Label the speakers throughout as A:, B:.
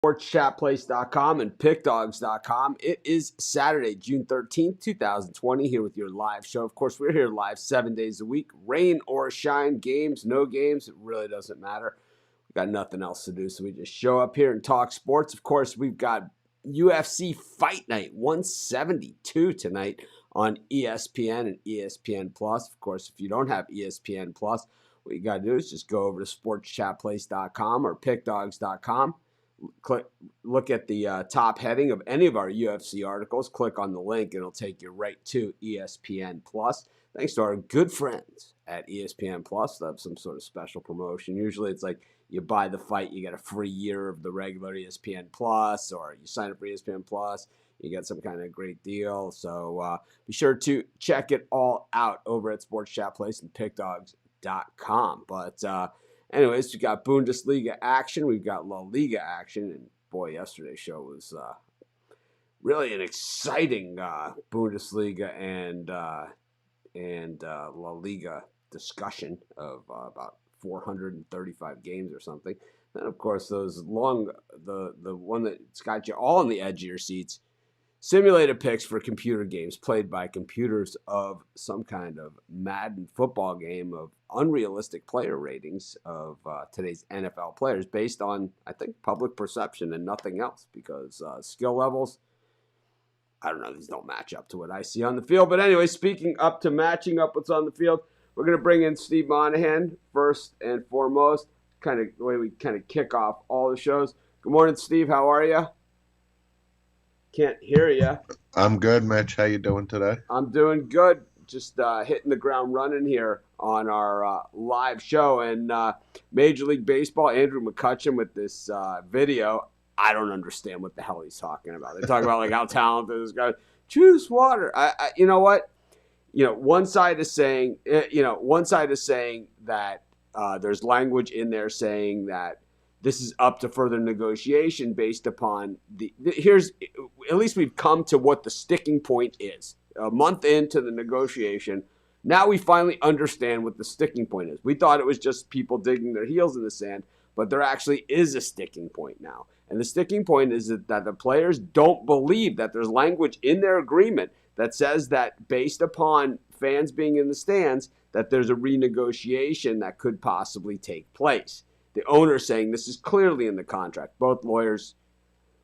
A: sportschatplace.com and pickdogs.com. It is Saturday, June 13th, 2020, here with your live show. Of course, we're here live 7 days a week. Rain or shine, games, no games, it really doesn't matter. We've got nothing else to do, so we just show up here and talk sports. Of course, we've got UFC Fight Night 172 tonight on ESPN and ESPN Plus. Of course, if you don't have ESPN Plus, what you got to do is just go over to sportschatplace.com or pickdogs.com. Look at the top heading of any of our UFC articles. Click on the link, and it'll take you right to ESPN Plus. Thanks to our good friends at ESPN Plus. They have some sort of special promotion. Usually it's like you buy the fight, you get a free year of the regular ESPN Plus, or you sign up for ESPN Plus, you get some kind of great deal. So be sure to check it all out over at Sports Chat Place and pickdogs.com. But anyways, we got Bundesliga action. We've got La Liga action. And boy, yesterday's show was really an exciting Bundesliga and La Liga discussion of about 435 games or something. Then, of course, those the one that's got you all on the edge of your seats, simulated picks for computer games played by computers of some kind of Madden football game of unrealistic player ratings of today's NFL players based on, I think, public perception and nothing else, because skill levels, I don't know, these don't match up to what I see on the field. But anyway, speaking up to matching up what's on the field, we're going to bring in Steve Monahan first and foremost, kind of the way we kind of kick off all the shows. Good morning, Steve. How are you? Can't hear you.
B: I'm good, Mitch. How you doing today?
A: I'm doing good. Just hitting the ground running here on our live show. And Major League Baseball, Andrew McCutchen with this video. I don't understand what the hell he's talking about. They talk about like how talented this guy is. Choose water. You know what? One side is saying, that there's language in there saying that this is up to further negotiation based upon here's, at least we've come to what the sticking point is. A month into the negotiation, now we finally understand what the sticking point is. We thought it was just people digging their heels in the sand, but there actually is a sticking point now. And the sticking point is that the players don't believe that there's language in their agreement that says that based upon fans being in the stands, that there's a renegotiation that could possibly take place. The owner saying this is clearly in the contract. Both lawyers,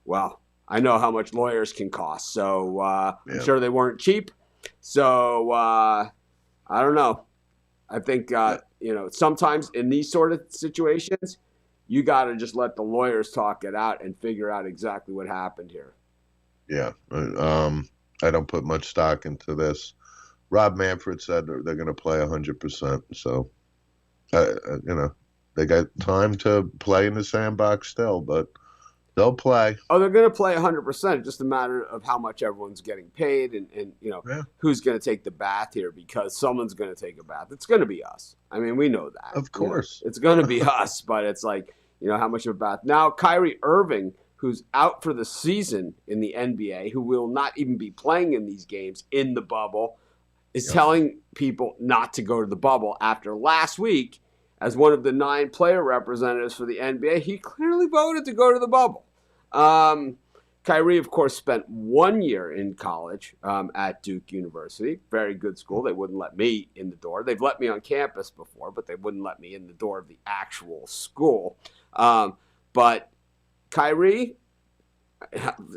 A: well, I know how much lawyers can cost, so I'm sure they weren't cheap. So I don't know. I think sometimes in these sort of situations, you got to just let the lawyers talk it out and figure out exactly what happened here.
B: Yeah, I don't put much stock into this. Rob Manfred said they're going to play 100%. So they got time to play in the sandbox still, but they'll play.
A: Oh, they're going to play 100%. It's just a matter of how much everyone's getting paid and who's going to take the bath here, because someone's going to take a bath. It's going to be us. I mean, we know that.
B: Of course.
A: It's going to be us, but it's like, how much of a bath. Now, Kyrie Irving, who's out for the season in the NBA, who will not even be playing in these games in the bubble, is telling people not to go to the bubble after last week. As one of the 9 player representatives for the NBA, he clearly voted to go to the bubble. Kyrie, of course, spent 1 year in college at Duke University. Very good school. They wouldn't let me in the door. They've let me on campus before, but they wouldn't let me in the door of the actual school. But Kyrie,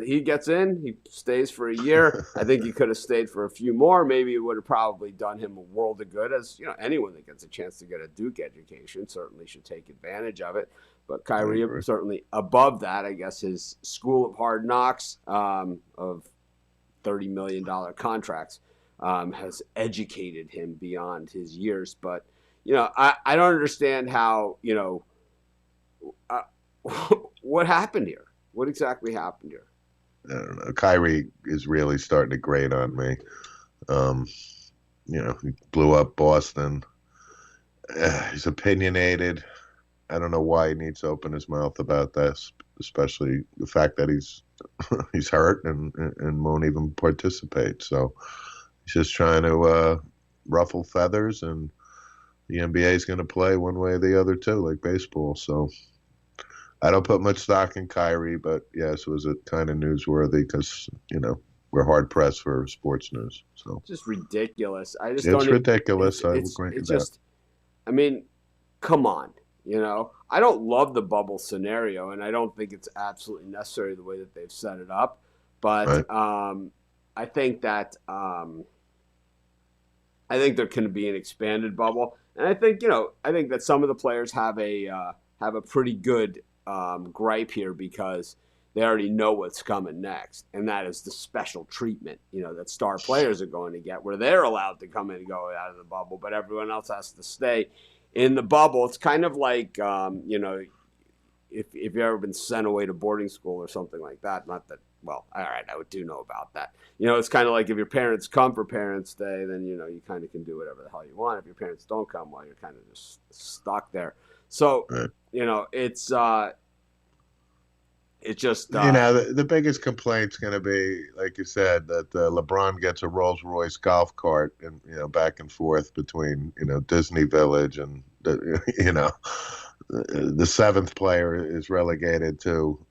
A: he gets in, he stays for a year. I think he could have stayed for a few more. Maybe it would have probably done him a world of good, as anyone that gets a chance to get a Duke education certainly should take advantage of it. But Kyrie certainly above that. I guess his School of Hard Knocks of $30 million contracts has educated him beyond his years. But I don't understand how what happened here. What exactly happened here?
B: I don't know. Kyrie is really starting to grate on me. He blew up Boston. He's opinionated. I don't know why he needs to open his mouth about this, especially the fact that he's hurt and won't even participate. So he's just trying to ruffle feathers, and the NBA is going to play one way or the other too, like baseball. So I don't put much stock in Kyrie, but yes, was it kind of newsworthy because we're hard pressed for sports news. So
A: Just ridiculous. I just don't.
B: it's ridiculous. I will
A: It's
B: grant you
A: it's
B: that.
A: just. I mean, come on. I don't love the bubble scenario, and I don't think it's absolutely necessary the way that they've set it up. But
B: Right?
A: I think that I think there can be an expanded bubble, and I think that some of the players have a pretty good gripe here because they already know what's coming next, and that is the special treatment, that star players are going to get, where they're allowed to come in and go out of the bubble, but everyone else has to stay in the bubble. It's kind of like if you've ever been sent away to boarding school or something like that. Not that, well, all right, I do know about that. It's kind of like if your parents come for Parents' Day, then you kind of can do whatever the hell you want. If your parents don't come, well, you're kind of just stuck there. So
B: Right.
A: it's just
B: The biggest complaint's going to be, like you said, that LeBron gets a Rolls Royce golf cart and back and forth between Disney Village and the seventh player is relegated to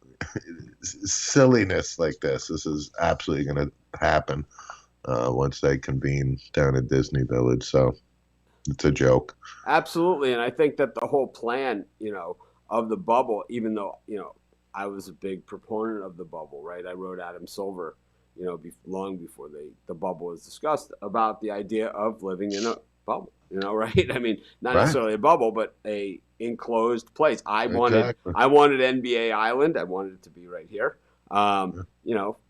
B: silliness like this. This is absolutely going to happen once they convene down at Disney Village. So it's a joke.
A: absolutely, and I think that the whole plan, of the bubble, even though I was a big proponent of the bubble, right? I wrote Adam Silver, long before the bubble was discussed, about the idea of living in a bubble, right? I mean, not
B: Right.
A: necessarily a bubble, but a enclosed place.
B: Exactly.
A: I wanted NBA Island. I wanted it to be right here.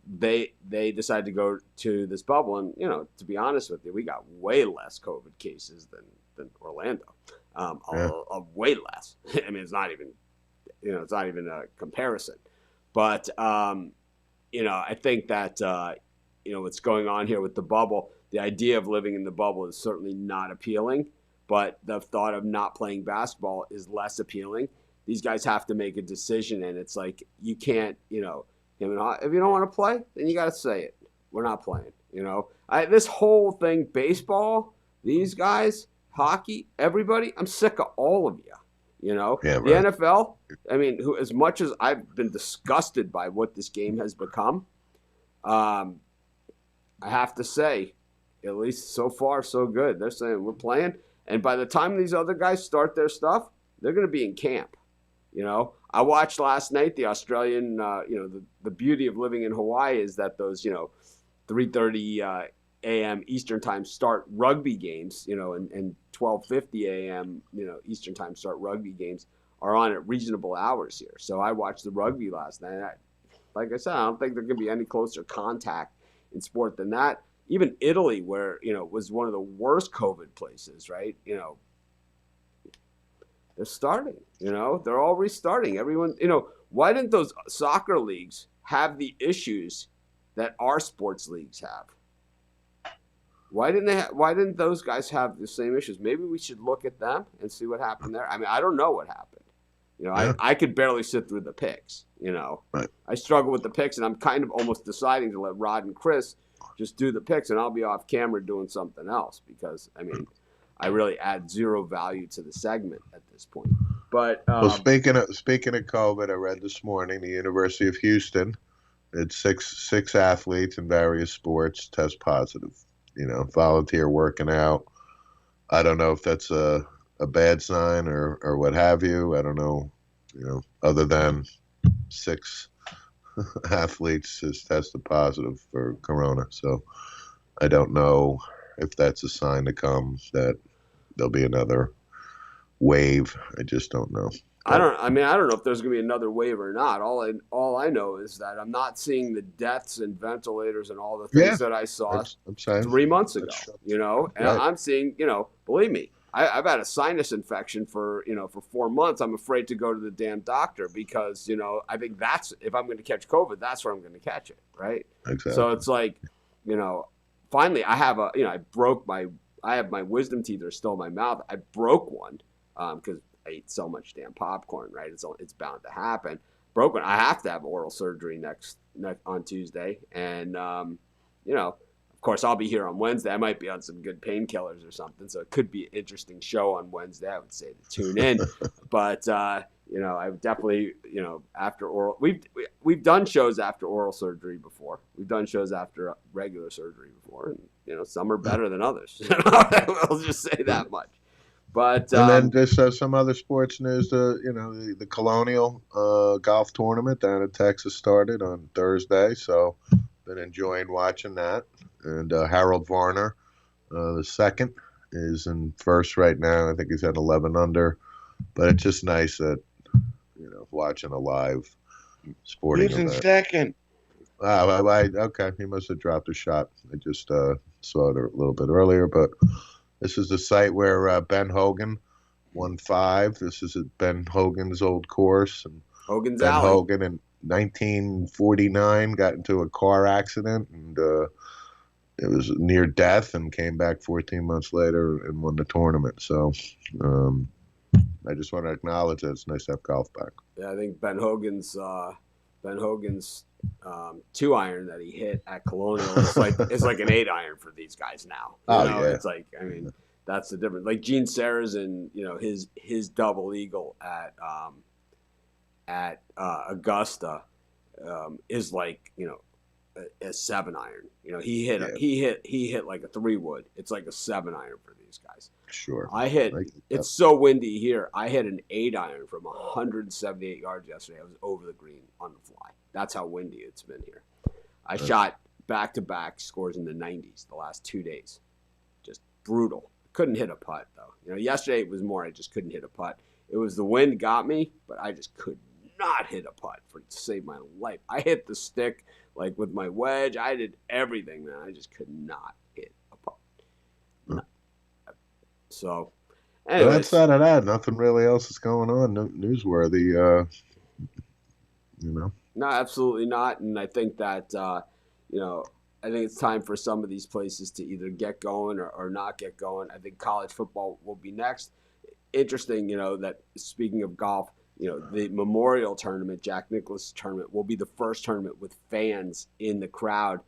A: They decided to go to this bubble, and to be honest with you, we got way less COVID cases than Orlando.
B: Yeah.
A: Way less. I mean, it's not even a comparison. But I think that what's going on here with the bubble, the idea of living in the bubble is certainly not appealing. But the thought of not playing basketball is less appealing. These guys have to make a decision, and it's like you can't, if you don't want to play, then you got to say it. We're not playing. This whole thing, baseball, these guys, hockey, everybody, I'm sick of all of you.
B: Yeah.
A: The
B: Right.
A: NFL, I mean, as much as I've been disgusted by what this game has become, um, I have to say, at least so far, so good. They're saying we're playing, and by the time these other guys start their stuff, they're going to be in camp. I watched last night the Australian. The beauty of living in Hawaii is that those 3:30 a.m. Eastern time start rugby games, and 12:50 a.m. Eastern time start rugby games are on at reasonable hours here. So I watched the rugby last night. Like I said, I don't think there can be any closer contact in sport than that. Even Italy, where was one of the worst COVID places, right? They're starting. They're all restarting. Everyone, why didn't those soccer leagues have the issues that our sports leagues have? Why didn't those guys have the same issues? Maybe we should look at them and see what happened there. I mean, I don't know what happened.
B: Yeah.
A: I could barely sit through the picks.
B: Right.
A: I struggle with the picks, and I'm kind of almost deciding to let Rod and Chris just do the picks, and I'll be off camera doing something else because I really add zero value to the segment at this point. But
B: Well, speaking of COVID, I read this morning the University of Houston had six athletes in various sports test positive. Volunteer working out. I don't know if that's a bad sign or what have you. I don't know. Other than six athletes has tested positive for corona, so I don't know if that's a sign to come that there'll be another wave. I just don't know.
A: I don't. I mean, I don't know if there's going to be another wave or not. All I know is that I'm not seeing the deaths and ventilators and all the
B: Yeah,
A: things that I saw
B: I'm saying
A: 3 months ago.
B: that's
A: And
B: right.
A: I'm seeing. Believe me, I've had a sinus infection for 4 months. I'm afraid to go to the damn doctor because I think that's if I'm going to catch COVID, that's where I'm going to catch it, right? So
B: Exactly.
A: it's like, finally I have I have my wisdom teeth are still in my mouth. I broke one because I ate so much damn popcorn, right? It's bound to happen. Broken. I have to have oral surgery next on Tuesday, and of course, I'll be here on Wednesday. I might be on some good painkillers or something, so it could be an interesting show on Wednesday. I would say to tune in, but I've definitely, after oral, we've done shows after oral surgery before. We've done shows after regular surgery before, and some are better than others. I'll just say that much. But
B: And then just some other sports news. The Colonial golf tournament down in Texas started on Thursday, so been enjoying watching that. And Harold Varner, the second, is in first right now. I think he's at 11 under. But it's just nice that watching a live sporting
C: Who's in
B: event.
C: second?
B: Okay, he must have dropped a shot. I just saw it a little bit earlier, but this is the site where Ben Hogan won 5. This is at Ben Hogan's old course, and
A: Hogan's
B: Ben
A: Alley.
B: Hogan in 1949 got into a car accident, and it was near death, and came back 14 months later and won the tournament. So I just want to acknowledge that it's nice to have golf back.
A: Yeah, I think Ben Hogan's 2-iron that he hit at Colonial is like an 8-iron for these guys now.
B: Yeah.
A: It's like, I mean, that's the difference. Like Gene Sarazen, his double eagle at Augusta is like a 7-iron. He hit like a 3-wood. It's like a 7-iron for these guys.
B: Sure.
A: It's so windy here. I hit an 8-iron from 178 yards yesterday. I was over the green on the fly. That's how windy it's been here. I shot back-to-back scores in the 90s the last 2 days. Just brutal. Couldn't hit a putt, though. Yesterday it was more I just couldn't hit a putt. It was the wind got me, but I just could not hit a putt to save my life. I hit the stick like with my wedge. I did everything, man. I just could not hit a putt. No. So, anyways.
B: But outside of that, nothing really else is going on newsworthy.
A: No, absolutely not. And I think that I think it's time for some of these places to either get going or not get going. I think college football will be next. Interesting, that speaking of golf, the Memorial Tournament, Jack Nicklaus Tournament, will be the first tournament with fans in the crowd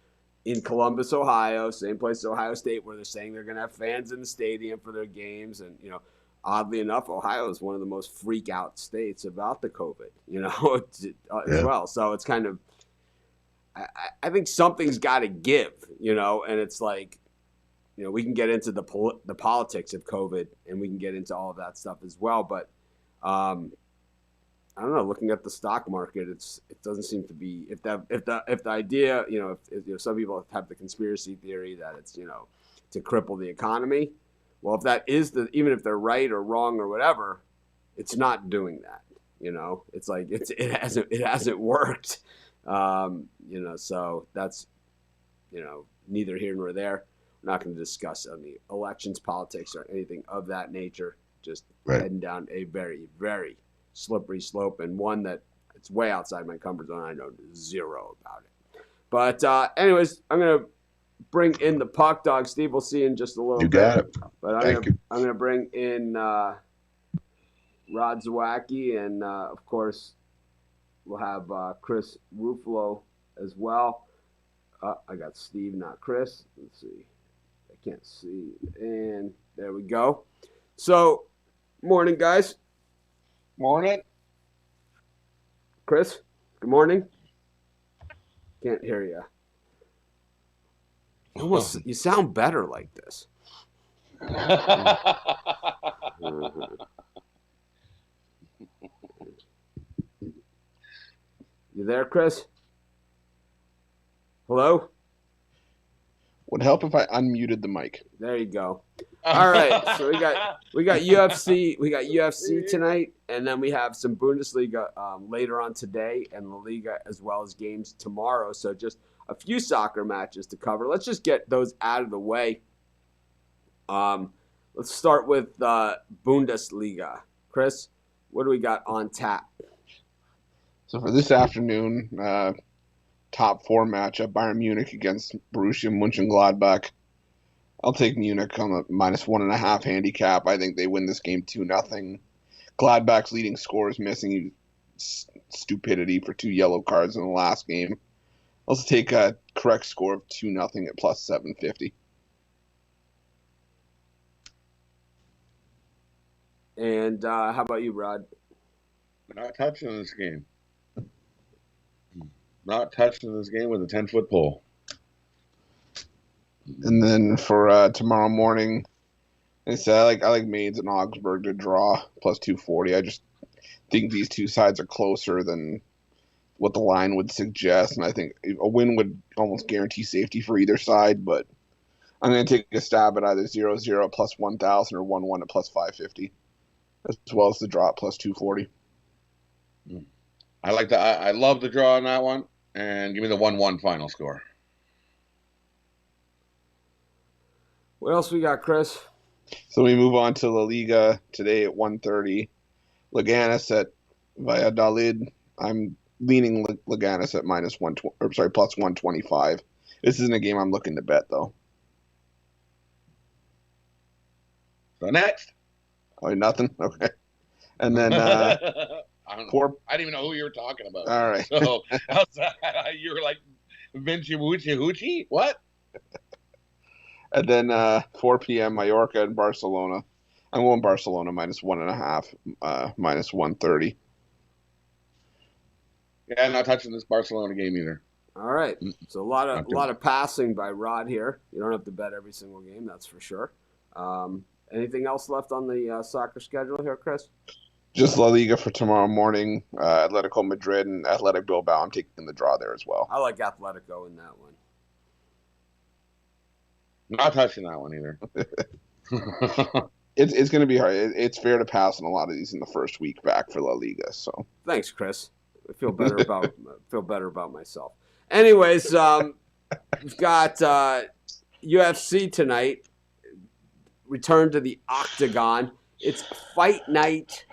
A: in Columbus, Ohio, same place as Ohio State, where they're saying they're going to have fans in the stadium for their games. And, oddly enough, Ohio is one of the most freak out states about the COVID, as well. So it's kind of, I think something's got to give, and it's like, we can get into the politics of COVID and we can get into all of that stuff as well. But I don't know. Looking at the stock market, it doesn't seem to be if the idea, if some people have the conspiracy theory that it's to cripple the economy. Well, if that is even if they're right or wrong or whatever, it's not doing that. It's like it hasn't worked. So that's neither here nor there. We're not going to discuss any elections, politics, or anything of that nature. Just heading down a very, very slippery slope, and one that it's way outside my comfort zone. I know zero about it. But anyways, I'm going to bring in the puck dog. Steve, we'll see you in just a little bit.
B: You got it.
A: But I'm going to bring in Rod Zawacki, and of course, we'll have Chris Ruffalo as well. I got Steve, not Chris. Let's see. I can't see. And there we go. So, morning, guys.
C: Morning.
A: Chris, good morning. Can't hear you. You sound better like this. You there, Chris? Hello?
C: Would help if I unmuted the mic.
A: There you go. All right, so we got UFC. We got UFC tonight, and then we have some Bundesliga later on today, and La Liga as well as games tomorrow. So just a few soccer matches to cover. Let's just get those out of the way. Let's start with Bundesliga. Chris, what do we got on tap?
C: So for this afternoon, top 4 matchup: Bayern Munich against Borussia Mönchengladbach. I'll take Munich on a -1.5 handicap. I think they win this game 2-0. Gladbach's leading scorers missing stupidity for 2 yellow cards in the last game. I'll also take a correct score of 2-0 at +750.
A: And how about you, Rod?
D: Not touching this game. Not touching this game with a 10-foot pole.
C: And then for tomorrow morning, I like Mainz and Augsburg to draw plus 240. I just think these two sides are closer than what the line would suggest, and I think a win would almost guarantee safety for either side. But I'm going to take a stab at either 0-0 at plus 1,000 or 1-1 at plus 550, as well as the draw at plus 240.
D: I like that. I love the draw on that one, and give me the 1-1 final score.
A: What else we got, Chris?
C: So we move on to La Liga today at 1:30. Leganes at Valladolid. I'm leaning Leganes at plus 125. This isn't a game I'm looking to bet though.
D: So next.
C: Oh, nothing. Okay. And then
D: I don't
C: four.
D: know. I didn't even know who you were talking about.
C: All right.
D: So you were like Vinci Wucci Hoochie? What?
C: And then 4 p.m. Mallorca and Barcelona. I'm going Barcelona minus 1.5, minus 130.
D: Yeah, not touching this Barcelona game either.
A: All right. So a lot of passing by Rod here. You don't have to bet every single game, that's for sure. Anything else left on the soccer schedule here, Chris?
C: Just La Liga for tomorrow morning. Atletico Madrid and Athletic Bilbao. I'm taking the draw there as well.
A: I like Atletico in that one.
D: Not touching that one either.
C: It's going to be hard. It's fair to pass on a lot of these in the first week back for La Liga. So
A: thanks, Chris. I feel better about myself. Anyways, we've got UFC tonight. Return to the Octagon. It's Fight Night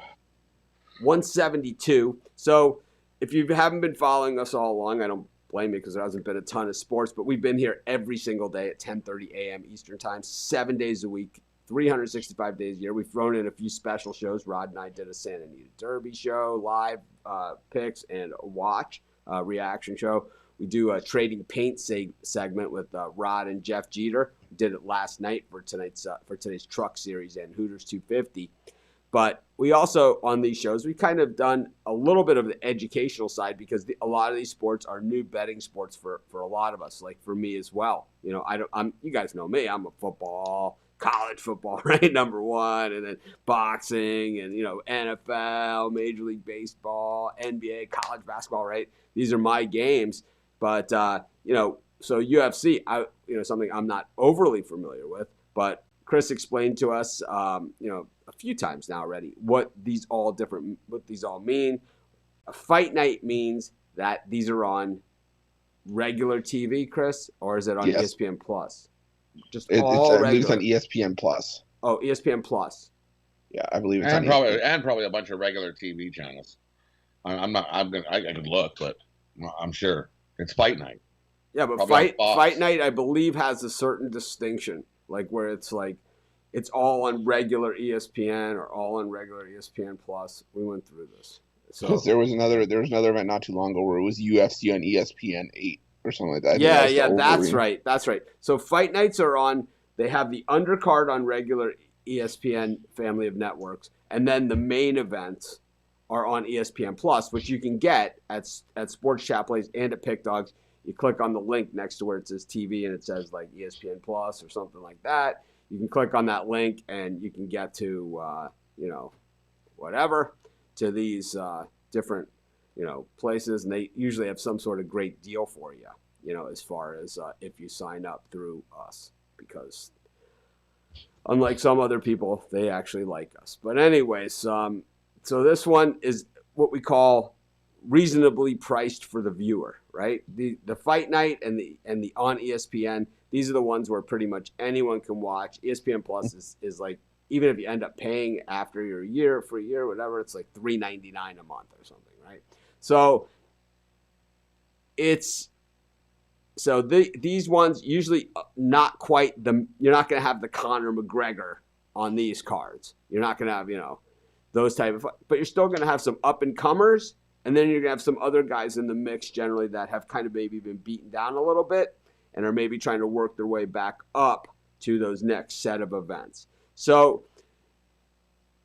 A: 172. So if you haven't been following us all along, I don't blame you because there hasn't been a ton of sports, but we've been here every single day at 10:30 a.m. Eastern Time, 7 days a week, 365 days a year. We've thrown in a few special shows. Rod and I did a Santa Anita Derby show, live picks, and a watch reaction show. We do a Trading Paint segment with Rod and Jeff Jeter. We did it last night for today's Truck Series and Hooters 250. But we also, on these shows, we kind of done a little bit of the educational side because a lot of these sports are new betting sports for a lot of us, like for me as well. You know, you guys know me. I'm a football, college football, right, number one, and then boxing and, NFL, Major League Baseball, NBA, college basketball, right? These are my games. But, so UFC, something I'm not overly familiar with, but Chris explained to us, a few times now already, what these all mean. A fight night means that these are on regular TV, Chris, or is it on ESPN Plus? Just
C: I
A: all
C: believe it's
A: regular.
C: on ESPN Plus.
A: Oh, ESPN Plus.
C: Yeah, I believe it's
D: and
C: on
D: probably
C: ESPN.
D: and probably a bunch of regular TV channels. I can look, but I'm sure it's Fight Night.
A: Yeah, but
D: Probably
A: fight night, I believe, has a certain distinction, like where it's like it's all on regular ESPN or all on regular ESPN Plus. We went through this. So
C: there was another event not too long ago where it was UFC on ESPN 8 or something like that.
A: That's right. So fight nights are on. They have the undercard on regular ESPN family of networks, and then the main events are on ESPN Plus, which you can get at Sports Chat Plays and at Pick Dogs. You click on the link next to where it says TV and it says like ESPN Plus or something like that. You can click on that link and you can get to, to these different, places. And they usually have some sort of great deal for you, as far as if you sign up through us, because unlike some other people, they actually like us. But anyways, so this one is what we call reasonably priced for the viewer, right? The fight night and the on ESPN, these are the ones where pretty much anyone can watch. ESPN Plus is like, even if you end up paying after your year, for a year, whatever, it's like $3.99 a month or something, right? So these ones usually not quite you're not going to have the Conor McGregor on these cards. You're not going to have, those type of, but you're still going to have some up and comers. And then you're going to have some other guys in the mix generally that have kind of maybe been beaten down a little bit and are maybe trying to work their way back up to those next set of events. So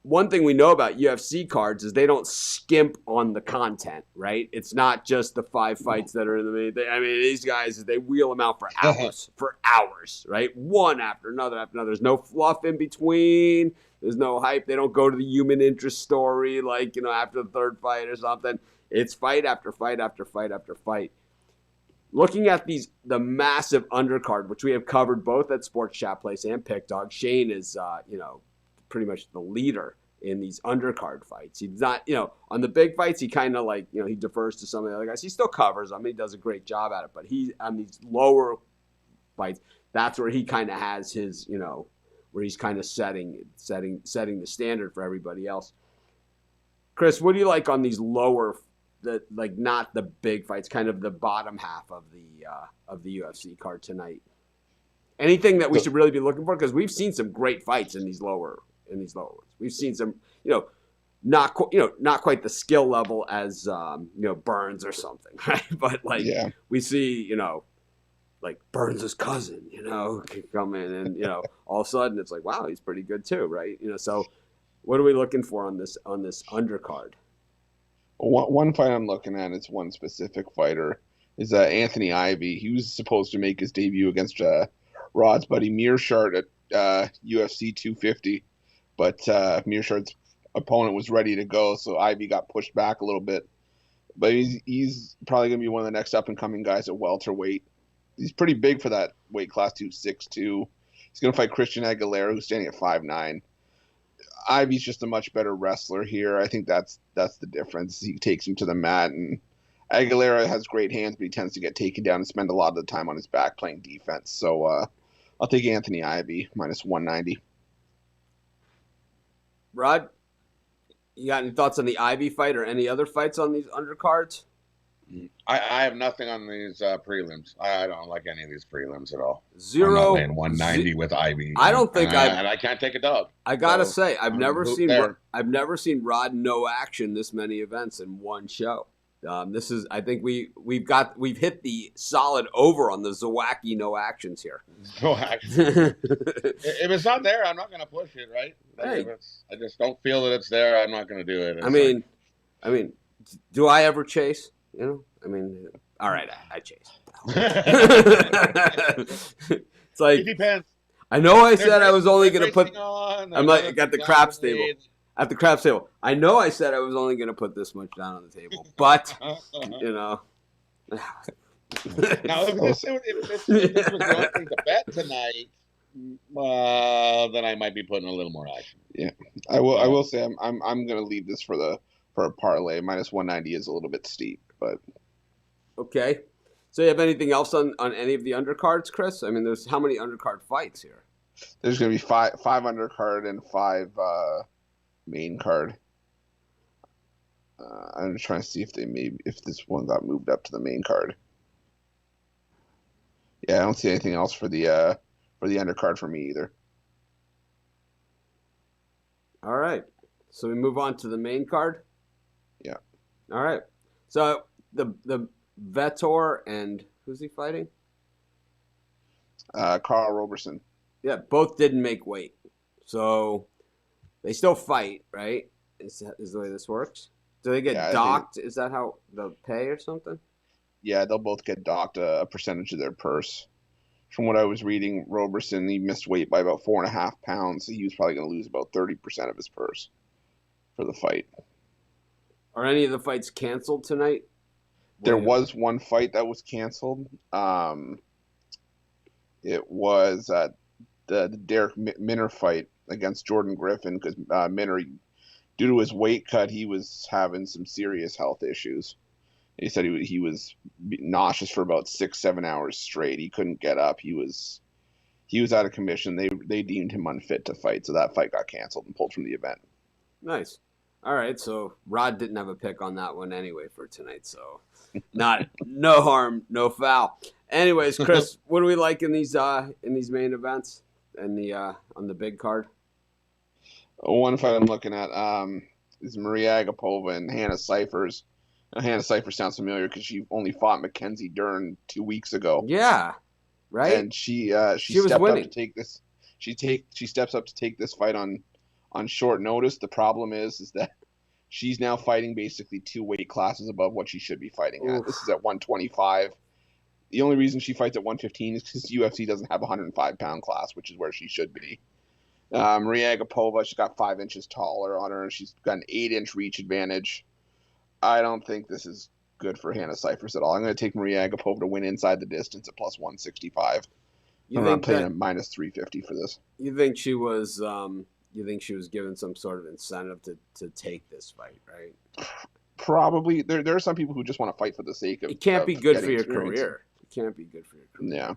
A: one thing we know about UFC cards is they don't skimp on the content, right? It's not just the 5 fights that are in the main thing. I mean, these guys, they wheel them out for hours, right? One after another. There's no fluff in between. There's no hype. They don't go to the human interest story like, after the third fight or something. It's fight after fight after fight after fight. Looking at the massive undercard, which we have covered both at Sports Chat Place and Pick Dog, Shane is, pretty much the leader in these undercard fights. He's not, on the big fights, he kind of he defers to some of the other guys. He still covers them. He does a great job at it. But he, on these lower fights, that's where he kind of has his, where he's kind of setting the standard for everybody else. Chris, what do you like on these lower, not the big fights, kind of the bottom half of the UFC card tonight? Anything that we should really be looking for? Because we've seen some great fights in these lower ones. We've seen some, not quite the skill level as Burns or something, right? But we see, Burns' cousin, can come in and all of a sudden it's like, wow, he's pretty good too, right? So what are we looking for on this undercard?
C: One fight I'm looking at is one specific fighter is Anthony Ivy. He was supposed to make his debut against Rod's buddy Mearshart at UFC 250, but Mearshart's opponent was ready to go, so Ivy got pushed back a little bit. But he's probably going to be one of the next up-and-coming guys at welterweight. He's pretty big for that weight class, 262. He's going to fight Christian Aguilera, who's standing at 5'9". Ivy's just a much better wrestler here. I think that's the difference. He takes him to the mat, and Aguilera has great hands, but he tends to get taken down and spend a lot of the time on his back playing defense. So I'll take Anthony Ivy, minus 190.
A: Rod, you got any thoughts on the Ivy fight or any other fights on these undercards?
D: I have nothing on these prelims. I don't like any of these prelims at all.
A: Zero.
D: I'm not paying 190 with Ivy.
A: I don't think
D: and I can't take a dog.
A: I gotta say, I've never seen Rod no action this many events in one show. This is, I think we've hit the solid over on the Zawacki no actions here.
D: No action. If it's not there, I'm not going to push it, right?
A: Hey.
D: I just don't feel that it's there. I'm not going to do it.
A: I mean, do I ever chase? All right, I chase. It's like,
D: it depends.
A: I know I said I was only going to put. I'm like at the craps table. At the craps table, I know I said I was only going to put this much down on the table, but
D: Now, if this was the only thing to bet tonight, then I might be putting a little more action.
C: Yeah, I will say I'm going to leave this for a parlay. Minus 190 is a little bit steep, but
A: okay. So you have anything else on any of the undercards, Chris? I mean, there's how many undercard fights here?
C: There's going to be five undercard and 5 main card. I'm just trying to see if this one got moved up to the main card. Yeah, I don't see anything else for the undercard for me either.
A: All right, so we move on to the main card.
C: Yeah.
A: All right. So the Vettor and who's he fighting?
C: Carl Roberson.
A: Yeah, both didn't make weight, so they still fight, right? Is the way this works? Do they get docked? Is that how the pay or something? Yeah,
C: they'll both get docked a percentage of their purse. From what I was reading, Roberson, he missed weight by about 4.5 pounds, so he was probably going to lose about 30% of his purse for the fight.
A: Are any of the fights canceled tonight?
C: There was one fight that was canceled. It was the Derek Minner fight against Jordan Griffin, because Minner, due to his weight cut, he was having some serious health issues. He said he was nauseous for about 6-7 hours straight. He couldn't get up. He was out of commission. They deemed him unfit to fight, so that fight got canceled and pulled from the event.
A: Nice. All right, so Rod didn't have a pick on that one anyway for tonight, so no harm, no foul. Anyways, Chris, what do we like in these main events and on the big card?
C: One fight I'm looking at is Maria Agapova and Hannah Cifers. Hannah Cifers sounds familiar because she only fought Mackenzie Dern 2 weeks ago.
A: Yeah, right.
C: And she
A: was
C: stepped
A: winning.
C: up to take this. She steps up to take this fight on on short notice. The problem is that she's now fighting basically 2 weight classes above what she should be fighting at.
A: Oof.
C: This is at 125. The only reason she fights at 115 is because UFC doesn't have a 105-pound class, which is where she should be. Maria Agapova, she's got 5 inches taller on her. She's got an 8-inch reach advantage. I don't think this is good for Hannah Cifers at all. I'm going to take Maria Agapova to win inside the distance at plus 165. I'm not playing at minus 350 for this.
A: You think she was given some sort of incentive to take this fight, right?
C: Probably. There are some people who just want to fight for the sake of.
A: It can't be good for your career. It can't be good for your career.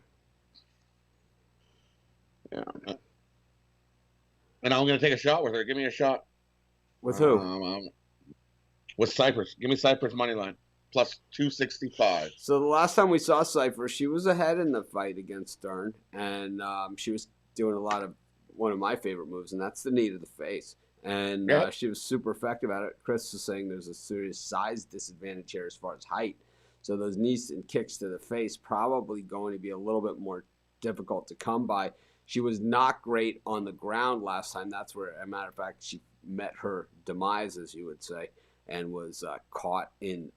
C: Yeah.
D: And I'm going to take a shot with her. Give me a shot.
A: With who?
D: With Cypress. Give me Cypress money line. Plus 265.
A: So the last time we saw Cypher, she was ahead in the fight against Stern, and she was doing one of my favorite moves, and that's the knee to the face. And she was super effective at it. Chris was saying there's a serious size disadvantage here as far as height. So those knees and kicks to the face probably going to be a little bit more difficult to come by. She was not great on the ground last time. That's where, as a matter of fact, she met her demise, as you would say, and was caught in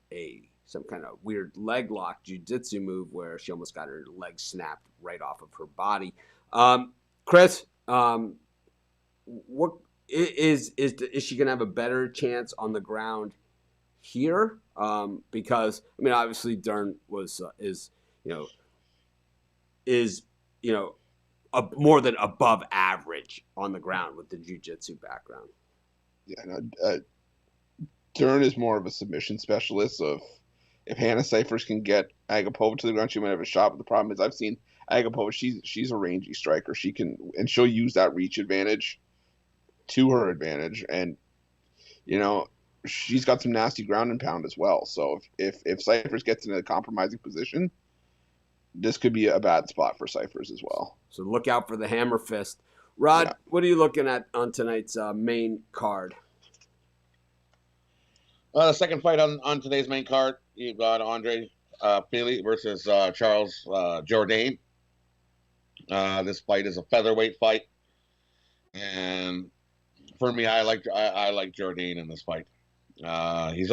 A: some kind of weird leg lock jiu-jitsu move where she almost got her leg snapped right off of her body. Chris, what is she going to have a better chance on the ground here? Because I mean, obviously Dern is more than above average on the ground with the jiu-jitsu background.
C: Yeah, no, Dern is more of a submission specialist. So if Hannah Cifers can get Agapova to the ground, she might have a shot. But the problem is, I've seen Agapova. She's a rangy striker. She'll use that reach advantage to her advantage, and she's got some nasty ground and pound as well. So if Cifers gets in a compromising position, this could be a bad spot for Cifers as well.
A: So look out for the hammer fist. Rod, What are you looking at on tonight's main card?
D: The second fight on today's main card, you've got Andre Fili versus Charles Jourdain. This fight is a featherweight fight, and for me, I like Jourdain in this fight. He's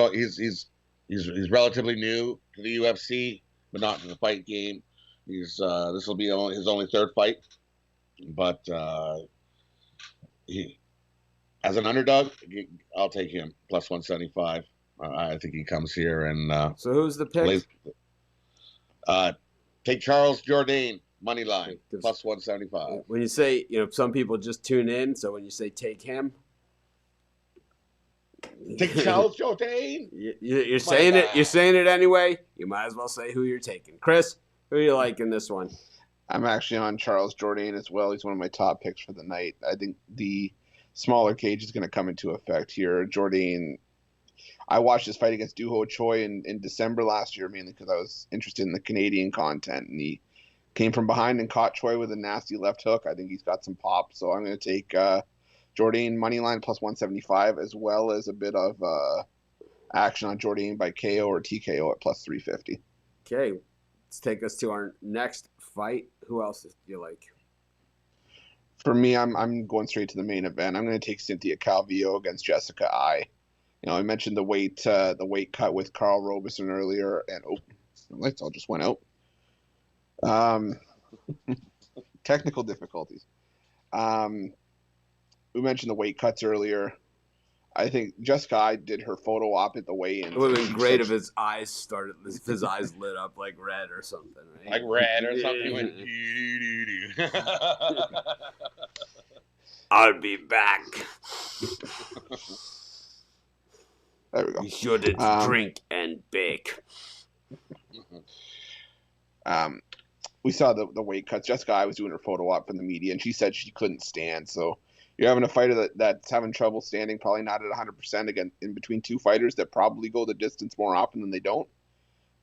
D: relatively new to the UFC, but not to the fight game. This will be his only third fight, but he, as an underdog, I'll take him plus 175. I think he comes here and.
A: So who's the pick?
D: Take Charles Jourdain money line plus 175.
A: When you say, some people just tune in, so when you say take him,
D: take Charles Jourdain.
A: You're saying it. You're saying it anyway. You might as well say who you're taking. Chris, who do you like in this one?
C: I'm actually on Charles Jourdain as well. He's one of my top picks for the night. I think the smaller cage is going to come into effect here. Jourdain. I watched his fight against Doo Ho Choi in December last year, mainly because I was interested in the Canadian content, and he came from behind and caught Choi with a nasty left hook. I think he's got some pop, so I'm going to take Jourdain money line plus 175, as well as a bit of action on Jourdain by KO or TKO at plus 350.
A: Okay, let's take us to our next fight. Who else do you like?
C: For me, I'm going straight to the main event. I'm going to take Cynthia Calvillo against Jessica Ai. I mentioned the weight cut with Carl Robeson earlier, and the lights all just went out. Technical difficulties. We mentioned the weight cuts earlier. I think Jessica Ai did her photo op at the weigh-in.
A: It would have been great if his eyes lit up like red or something, right?
D: Like red or something. Went,
A: I'll be back.
C: There we go.
A: You shouldn't drink and bake.
C: We saw the weight cuts. Jessica Ai was doing her photo op for the media, and she said she couldn't stand. So you're having a fighter that's having trouble standing, probably not at 100% again, in between two fighters that probably go the distance more often than they don't.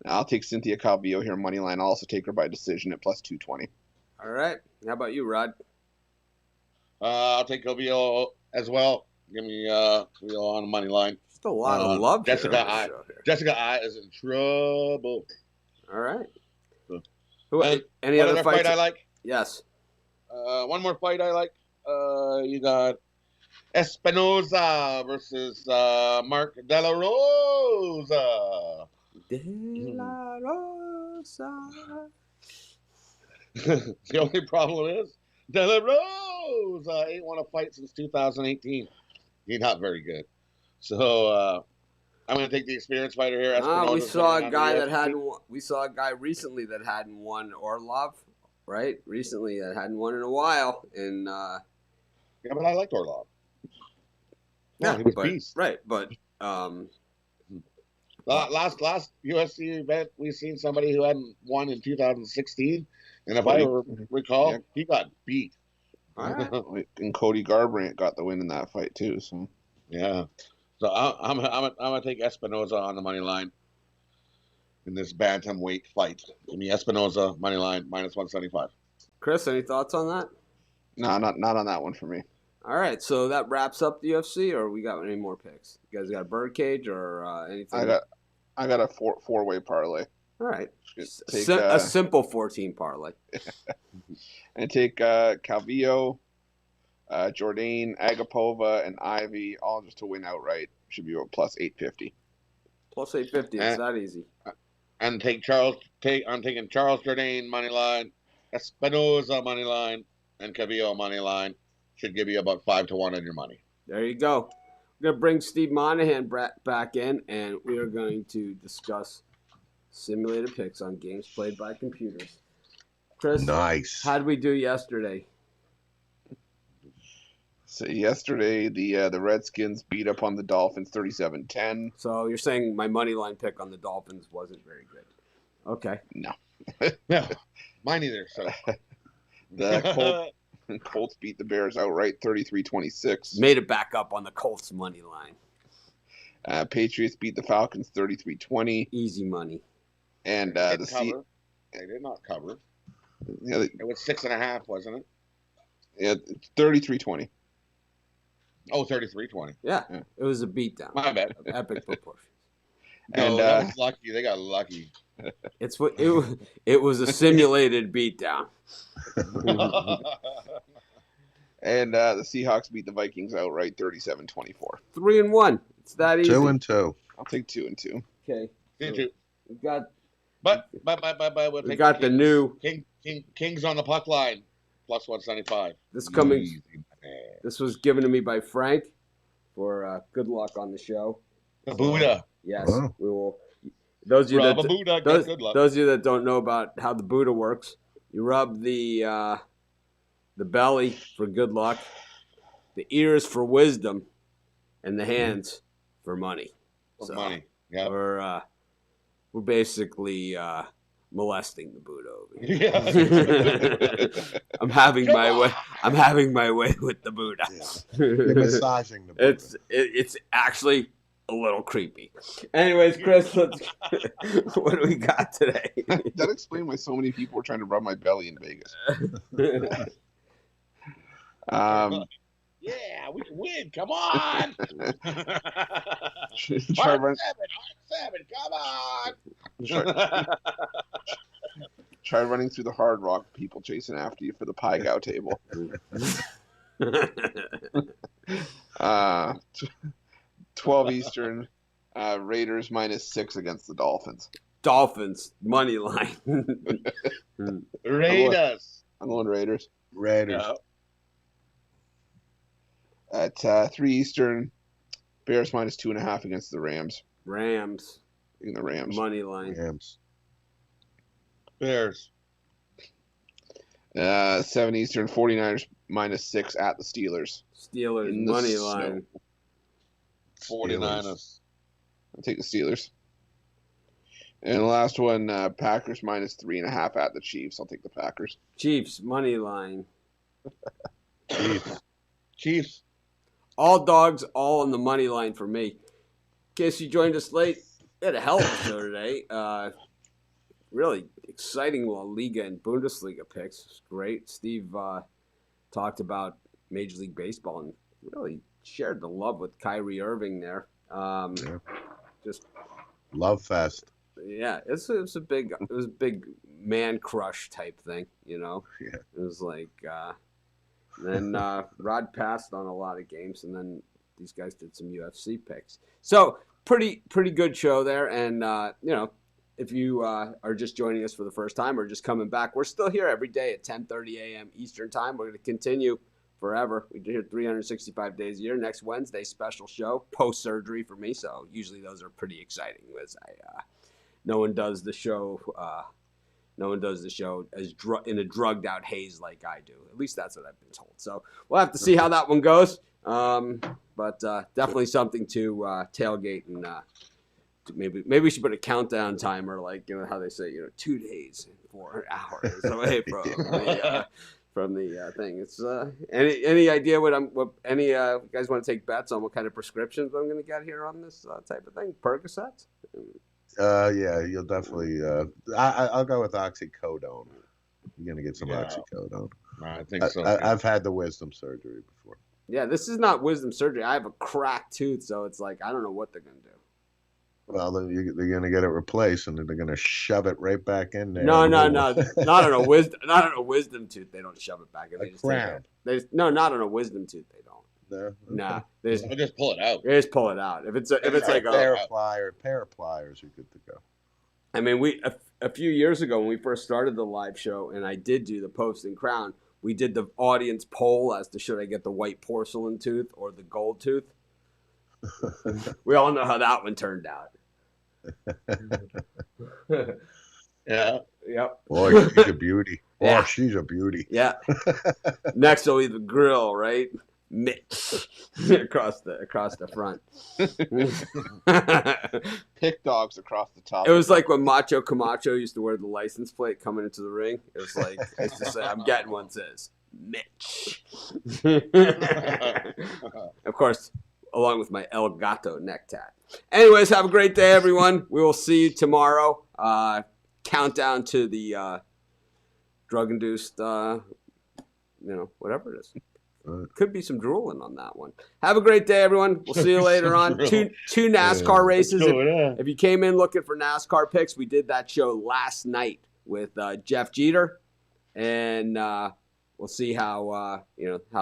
C: I'll take Cynthia Calvillo here money line. I'll also take her by decision at plus 220.
A: All right. How about you, Rod?
D: I'll take Calvillo as well. Give me Calvillo on the money line.
A: Just a lot of love.
D: Jessica Ai. Jessica Ai is in trouble.
A: All right.
D: Any other fight I like?
A: Yes.
D: One more fight I like. You got Espinoza versus Mark De La Rosa.
A: De La Rosa.
D: The only problem is De La Rosa ain't won a fight since 2018. He's not very good. So I'm going to take the experienced fighter here.
A: We
D: Espinoza's
A: saw
D: going
A: a
D: down to
A: guy
D: the
A: that
D: UFC.
A: hadn't. We saw a guy recently that hadn't won Orlov, right? Recently that hadn't won in a while, and
D: Yeah, but I liked Orlov. No, he was
A: but
D: beast.
A: right, but
D: Last UFC event, we seen somebody who hadn't won in 2016, and if
C: Cody.
D: I recall,
C: Yeah.
D: he got beat.
A: all right.
C: And Cody Garbrandt got the win in that fight too. So
D: Yeah. So I'm gonna take Espinoza on the money line in this bantamweight fight. Give me Espinoza money line -175.
A: Chris, any thoughts on that?
C: no, not on that one for me.
A: All right, so that wraps up the UFC, or we got any more picks? You guys got a birdcage or anything?
C: I got a four-way parlay.
A: All right,
C: Take,
A: a simple 14 parlay.
C: And take Calvillo, Jourdain, Agapova, and Ivy all just to win outright. Should be about plus 850.
A: Plus 850. It's that easy.
D: And I'm taking Charles Jourdain money line, Espinoza money line, and Cavillo money line. Should give you about 5-1 on your money.
A: There you go. We're going to bring Steve Monahan back in, and we are going to discuss simulated picks on games played by computers. Chris,
B: Nice.
A: how did we do yesterday?
C: So yesterday, the Redskins beat up on the Dolphins 37-10.
A: So you're saying my money line pick on the Dolphins wasn't very good. Okay.
C: No.
D: Yeah, mine either. So
C: The Colts beat the Bears outright 33-26.
A: Made it back up on the Colts money line.
C: Patriots beat the Falcons 33-20.
A: Easy money.
C: And
D: they did not cover.
C: Yeah,
D: It was 6.5, wasn't it?
C: yeah, 33-20.
D: Oh, 33-20.
A: Yeah, it was a beatdown.
D: My bad.
A: Epic proportions.
D: No,
C: And,
D: that was lucky. They got lucky.
A: It was a simulated beatdown.
C: And the Seahawks beat the Vikings outright 37-24.
A: 3-1. It's that easy.
B: 2-2.
C: I'll take 2-2.
A: Okay.
D: Did
A: So
D: you?
A: we got
D: We'll
A: we
D: take
A: got the new.
D: Kings on the puck line plus 175.
A: This coming.
D: Easy, man.
A: This was given to me by Frank for good luck on the show.
D: The Buddha.
A: Yes,
B: Wow.
A: we will. Those of you
D: Rub a Buddha, get good luck.
A: those of you that don't know about how the Buddha works, you rub the belly for good luck, the ears for wisdom, and the hands for money.
D: For money. Yeah.
A: We're basically molesting the Buddha over here.
D: Yeah.
A: I'm having
D: Come
A: my way.
D: on.
A: I'm having my way with the Buddha.
B: You're massaging the Buddha.
A: It's actually a little creepy. Anyways, Chris, what do we got today?
C: That explains why so many people were trying to rub my belly in Vegas.
D: Yeah, we can win. Come on.
C: Try, run,
D: Seven. Come on.
C: try running through the Hard Rock, people chasing after you for the Pai Gow table. 12 Eastern, Raiders -6 against the Dolphins.
A: Dolphins money line.
D: Raiders.
C: I'm going Raiders.
B: Raiders.
C: At 3 Eastern, Bears -2.5 against the Rams.
A: Rams
C: In the Rams.
A: money line.
B: Rams.
D: Bears.
C: 7 Eastern, 49ers -6 at the Steelers.
A: Steelers
C: In the
A: money
C: snow.
A: line.
D: 49ers.
C: I'll take the Steelers. And the last one, Packers -3.5 at the Chiefs. I'll take the Packers.
A: Chiefs money line.
D: Chiefs.
A: All dogs, all on the money line for me. In case you joined us late, we had a hell of a show today. Really exciting La Liga and Bundesliga picks. It's great. Steve talked about Major League Baseball and really shared the love with Kyrie Irving there. Just
B: Love fest.
A: yeah, it was a big man crush type thing. You know,
B: Yeah.
A: it was like And then Rod passed on a lot of games, and then these guys did some UFC picks. So pretty good show there. And if you are just joining us for the first time or just coming back, we're still here every day at 10:30 a.m. Eastern time. We're going to continue forever. We do here 365 days a year. Next Wednesday, special show, post-surgery for me. So usually those are pretty exciting. As no one does the show as in a drugged out haze like I do. At least that's what I've been told. So we'll have to see how that one goes. But definitely something to tailgate and maybe we should put a countdown timer, like how they say 2 days and 4 hours away from the thing. It's any idea what you guys want to take bets on what kind of prescriptions I'm going to get here on this type of thing? Percocets?
B: Yeah, you'll definitely. I'll go with oxycodone. You're gonna get some oxycodone.
D: I think so.
B: I've had the wisdom surgery before.
A: Yeah, this is not wisdom surgery. I have a cracked tooth, so it's like I don't know what they're gonna do.
B: Well, they're going to get it replaced, and then they're going to shove it right back in there.
A: No, not on a wisdom tooth. They don't shove it back in. They just
B: crown.
A: Not on a wisdom tooth. They don't.
B: No. Okay.
A: Nah,
D: I'll just pull it out.
A: They just pull it out. If it's like a
B: pair of pliers, you're good to go.
A: I mean, a few years ago when we first started the live show, and I did do the post and crown. We did the audience poll as to should I get the white porcelain tooth or the gold tooth. We all know how that one turned out.
D: Yeah.
A: Yep.
B: Boy, she's a beauty.
A: Yeah.
B: Oh, she's a beauty.
A: Yeah. Next will be the grill, right? Mitch across the front.
C: Pick dogs across the top.
A: It was like when Macho Camacho used to wear the license plate coming into the ring. It was like I used to say, "I'm getting one." Says Mitch. Of course, along with my El Gato neck tat. Anyways, have a great day, everyone. We will see you tomorrow. Countdown to the drug-induced, whatever it is. Could be some drooling on that one. Have a great day, everyone. We'll see you later on. Two NASCAR races. If you came in looking for NASCAR picks, we did that show last night with Jeff Jeter, and we'll see how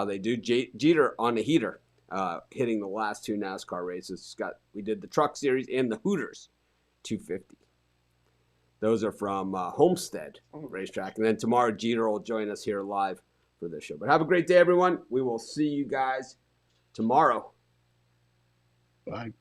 A: they do. Jeter on the heater. Hitting the last 2 NASCAR races. We did the Truck Series and the Hooters 250. Those are from Homestead Racetrack. And then tomorrow, Jeter will join us here live for this show. But have a great day, everyone. We will see you guys tomorrow.
B: Bye.